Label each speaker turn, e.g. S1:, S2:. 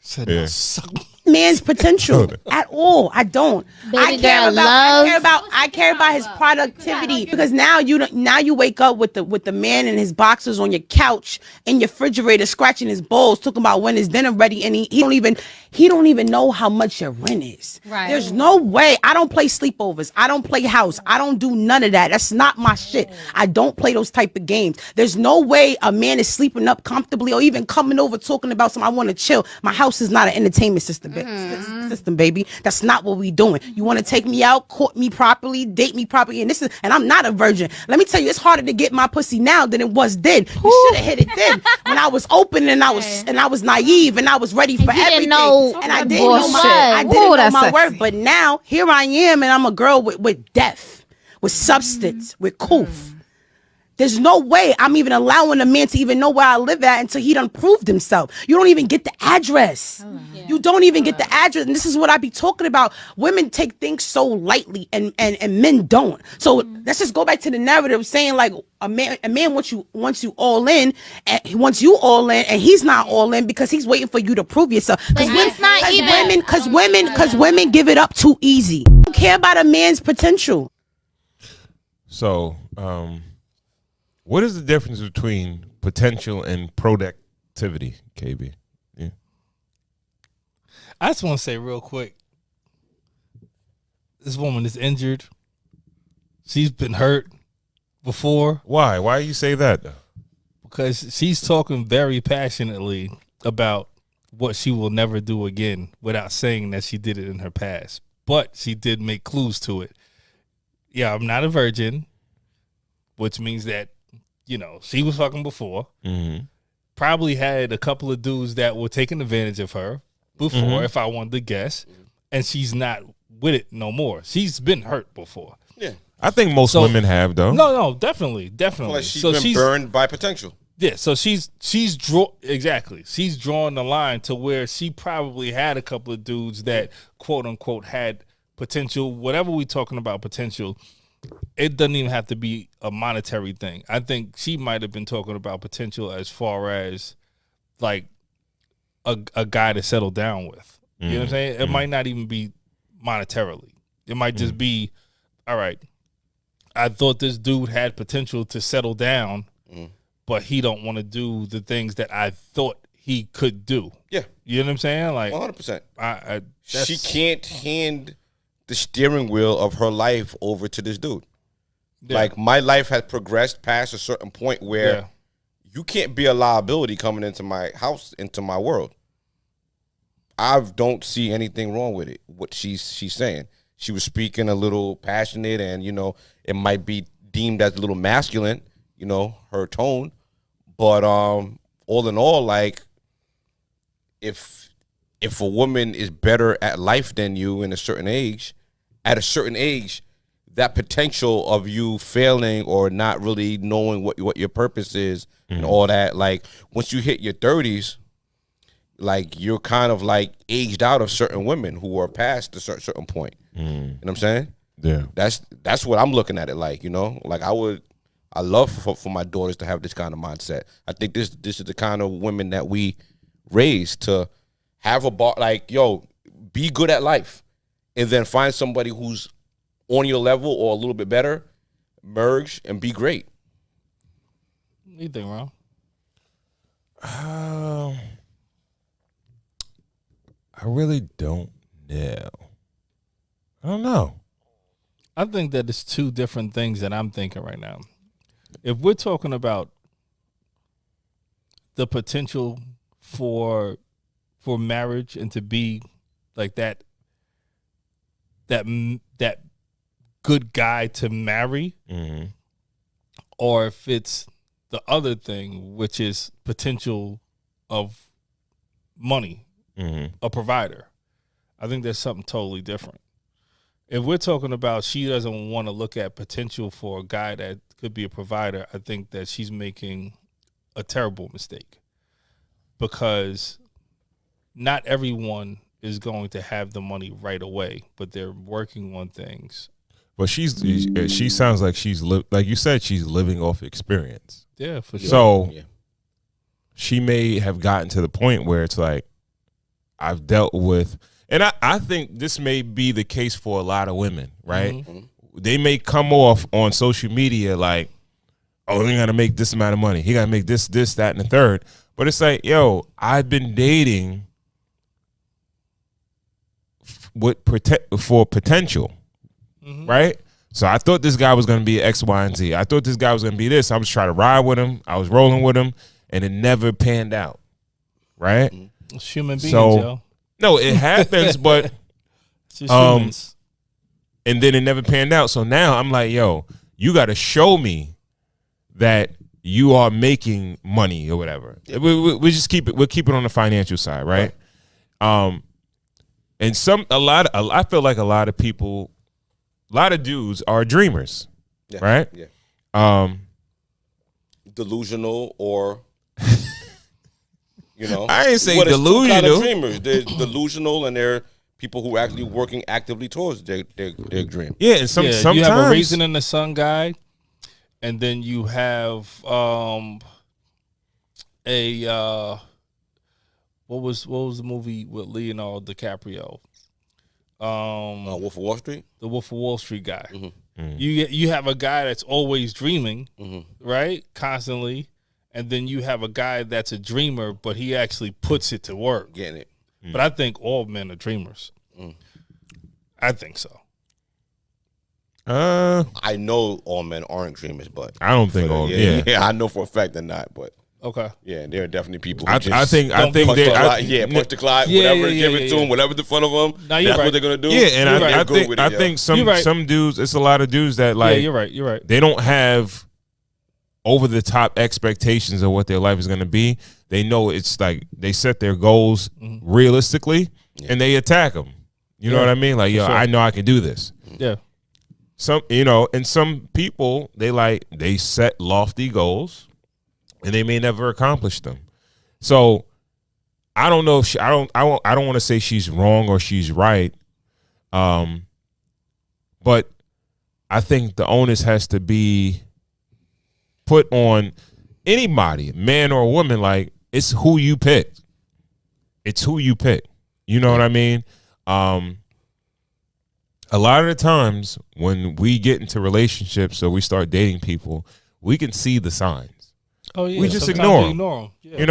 S1: Said, no, suck
S2: man's potential at all. I don't. I care about his productivity, because now you wake up with the man in his boxers on your couch in your refrigerator scratching his balls talking about when his dinner ready, and he don't even know how much your rent is.
S3: Right.
S2: There's no way. I don't play sleepovers. I don't play house. I don't do none of that. That's not my shit. I don't play those type of games. There's no way a man is sleeping up comfortably or even coming over talking about something. I want to chill. My house is not an entertainment system. System, baby. That's not what we doing. You want to take me out, court me properly, date me properly, and I'm not a virgin. Let me tell you, it's harder to get my pussy now than it was then. You should have hit it then when I was open and I was naive and I was ready for everything. I didn't know my worth. But now here I am, and I'm a girl with depth, with substance, with coof. There's no way I'm even allowing a man to even know where I live at until he done proved himself. You don't even get the address. You don't even get the address. And this is what I be talking about. Women take things so lightly and men don't. So let's just go back to the narrative saying like a man wants you all in, and he wants you all in, and he's not all in because he's waiting for you to prove yourself. Because women give it up too easy. They don't care about a man's potential.
S1: So, what is the difference between potential and productivity, KB? Yeah.
S4: I just want to say real quick, this woman is injured. She's been hurt before.
S1: Why? Why you say that?
S4: Because she's talking very passionately about what she will never do again without saying that she did it in her past. But she did make clues to it. Yeah, I'm not a virgin, which means that, you know, she was fucking before. Mm-hmm. Probably had a couple of dudes that were taking advantage of her before, if I wanted to guess. And she's not with it no more. She's been hurt before.
S1: Yeah. I think most women have, though.
S4: No, definitely.
S5: Like she's been burned by potential.
S4: Yeah, so she's drawing the line to where she probably had a couple of dudes that, quote unquote, had potential. Whatever we talking about potential, it doesn't even have to be a monetary thing. I think she might have been talking about potential as far as like a guy to settle down with. You know what I'm saying? It might not even be monetarily. It might just be, all right, I thought this dude had potential to settle down, but he don't want to do the things that I thought he could do.
S5: Yeah.
S4: You know what I'm saying? Like
S5: 100%. She can't hand the steering wheel of her life over to this dude. Yeah. Like, my life has progressed past a certain point where you can't be a liability coming into my house, into my world. I don't see anything wrong with it, what she's saying. She was speaking a little passionate, and, you know, it might be deemed as a little masculine, you know, her tone. But all in all, like, if a woman is better at life than you at a certain age, that potential of you failing or not really knowing what your purpose is and all that, like, once you hit your 30s, like, you're kind of like aged out of certain women who are past a certain point. You know what I'm saying?
S1: Yeah.
S5: That's what I'm looking at it like, you know? Like, I love for my daughters to have this kind of mindset. I think this is the kind of women that we raise to have like, yo, be good at life, and then find somebody who's on your level or a little bit better, merge and be great.
S4: What do you think, Ron?
S1: I really don't know. I don't know.
S4: I think that it's two different things that I'm thinking right now. If we're talking about the potential for marriage and to be like that good guy to marry, or if it's the other thing, which is potential of money, a provider, I think there's something totally different. If we're talking about she doesn't want to look at potential for a guy that could be a provider, I think that she's making a terrible mistake, because not everyone is going to have the money right away, but they're working on things.
S1: But she sounds like like you said, she's living off experience.
S4: Yeah, for sure.
S1: So she may have gotten to the point where it's like, I've dealt with, and I think this may be the case for a lot of women, right? Mm-hmm. They may come off on social media like, oh, he got to make this amount of money. He got to make this, that, and the third. But it's like, yo, I've been dating for potential, right? So I thought this guy was going to be X, Y, and Z. I thought this guy was going to be this. I was trying to ride with him. I was rolling with him, and it never panned out, right?
S4: It's human beings, yo.
S1: No, it happens, but
S4: it's just humans.
S1: And then it never panned out. So now I'm like, yo, you got to show me that you are making money or whatever. We just keep it. We'll keep it on the financial side, right? And I feel like a lot of people, a lot of dudes are dreamers, right?
S5: Yeah. Delusional or,
S1: I ain't saying delusional.
S5: Kind of dreamers. They're delusional and they're people who are actually working actively towards their dream.
S1: Yeah, and sometimes
S4: you have a Raisin in the Sun guy, and then you have what was the movie with Leonardo DiCaprio?
S5: Wolf of Wall Street.
S4: The Wolf of Wall Street guy.
S5: Mm-hmm.
S4: Mm-hmm. You have a guy that's always dreaming, right, constantly, and then you have a guy that's a dreamer, but he actually puts it to work.
S5: Getting it.
S4: But I think all men are dreamers. I think so.
S5: I know all men aren't dreamers, but
S1: I don't think all. Yeah,
S5: I know for a fact they're not. But
S4: okay,
S5: yeah, there are definitely people. Who
S1: I think punch
S5: the clock, whatever, give it to them, whatever's in front of them.
S4: That's
S5: what they're gonna do.
S1: Yeah, and I think some dudes. It's a lot of dudes that like.
S4: Yeah, you're right.
S1: They don't have over the top expectations of what their life is going to be. They know it's like they set their goals realistically and they attack them. You know what I mean? Like, yo, sure. I know I can do this.
S4: Yeah.
S1: And some people they set lofty goals and they may never accomplish them. So I don't know if I don't want to say she's wrong or she's right. But I think the onus has to be put on anybody, man or woman. Like, it's who you pick. It's who you pick. You know what I mean? A lot of the times when we get into relationships or we start dating people, we can see the signs.
S4: Oh yeah,
S1: we just ignore them.
S4: Yeah.
S1: You know